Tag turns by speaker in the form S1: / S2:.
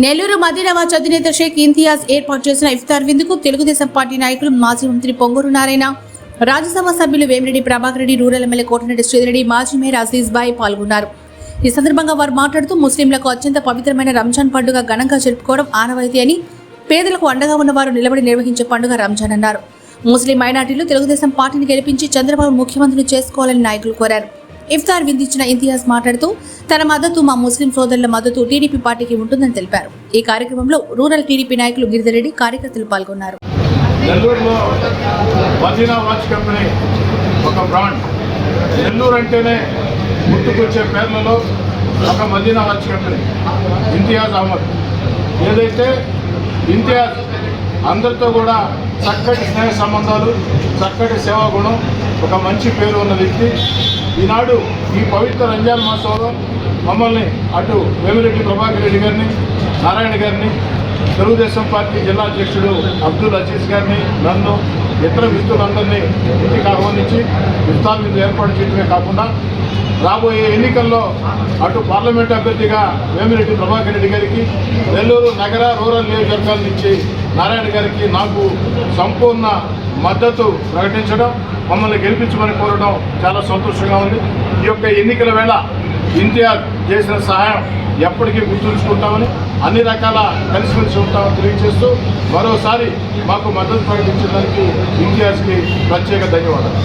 S1: నెల్లూరు మదీనాబాద్ అధినేత షేక్ ఇంతియాజ్ ఏర్పాటు చేసిన ఇఫ్తార్ విందుకు తెలుగుదేశం పార్టీ నాయకులు మాజీ మంత్రి పొంగూరు నారాయణ, రాజ్యసభ సభ్యులు వేమిరెడ్డి ప్రభాకర్ రెడ్డి, రూరల్ ఎమ్మెల్యే కోటరెడ్డి శ్రీధరెడ్డి, మాజీ మేయర్ అజీజ్ బాయ్ పాల్గొన్నారు. ఈ సందర్భంగా వారు మాట్లాడుతూ ముస్లింలకు అత్యంత పవిత్రమైన రంజాన్ పండుగ ఘనంగా జరుపుకోవడం ఆనవాయితీ అని, పేదలకు అండగా ఉన్నవారు నిలబడి నిర్వహించే పండుగ రంజాన్ అన్నారు. ముస్లిం మైనార్టీలు తెలుగుదేశం పార్టీని గెలిపించి చంద్రబాబు ముఖ్యమంత్రిని చేసుకోవాలని నాయకులు కోరారు. ఇఫ్తార్ విందించిన ఇంతియాజ్ మాట్లాడుతూ తన మద్దతు మా ముస్లిం సోదరుల మద్దతు టీడీపీ పార్టీకి ఉంటుందని తెలిపారు. ఈ కార్యక్రమంలో రూరల్ టీడీపీ నాయకులు గిరిధరెడ్డి, కార్యకర్తలు పాల్గొన్నారు.
S2: నెల్లూరులో మదీనా వాచ్ కంపెనీ ఒక బ్రాండ్. నెల్లూరు అంటేనే గుర్తుకొచ్చే పేర్లలో ఒక మదీనా వాచ్ కంపెనీ ఇంతియాజ్ అహ్మద్. ఏదైతే ఇంతియాజ్ అందరితో కూడా చక్కటి స్నేహ సంబంధాలు, చక్కటి సేవా గుణం, ఒక మంచి పేరు ఉన్న వ్యక్తి. ఈనాడు ఈ పవిత్ర రంజాన్ మాసంలో మమ్మల్ని అటు వేమిరెడ్డి ప్రభాకర్ రెడ్డి గారిని, నారాయణ గారిని, తెలుగుదేశం పార్టీ జిల్లా అధ్యక్షుడు అబ్దుల్ అజీజ్ గారిని, నన్ను, ఇతర మిత్రులందరినీ ఇంటికి ఆహ్వానించి ఇఫ్తార్ విందు ఏర్పాటు చేయడమే కాకుండా రాబోయే ఎన్నికల్లో అటు పార్లమెంట్ అభ్యర్థిగా వేమిరెడ్డి ప్రభాకర్ రెడ్డి గారికి, నెల్లూరు నగర రూరల్ నియోజకవర్గాల నుంచి నారాయణ గారికి, నాకు సంపూర్ణ మద్దతు ప్రకటించడం, మమ్మల్ని గెలిపించమని కోరడం చాలా సంతోషంగా ఉంది. ఈ యొక్క ఎన్నికల వేళ ఇంతియాజ్ చేసిన సహాయం ఎప్పటికీ గుర్తుంచుకుంటామని, అన్ని రకాల కలిసిమెలిసి ఉంటామని తెలియజేస్తూ మరోసారి మాకు మద్దతు ప్రకటించడానికి ఇంతియాజ్కి ప్రత్యేక ధన్యవాదాలు.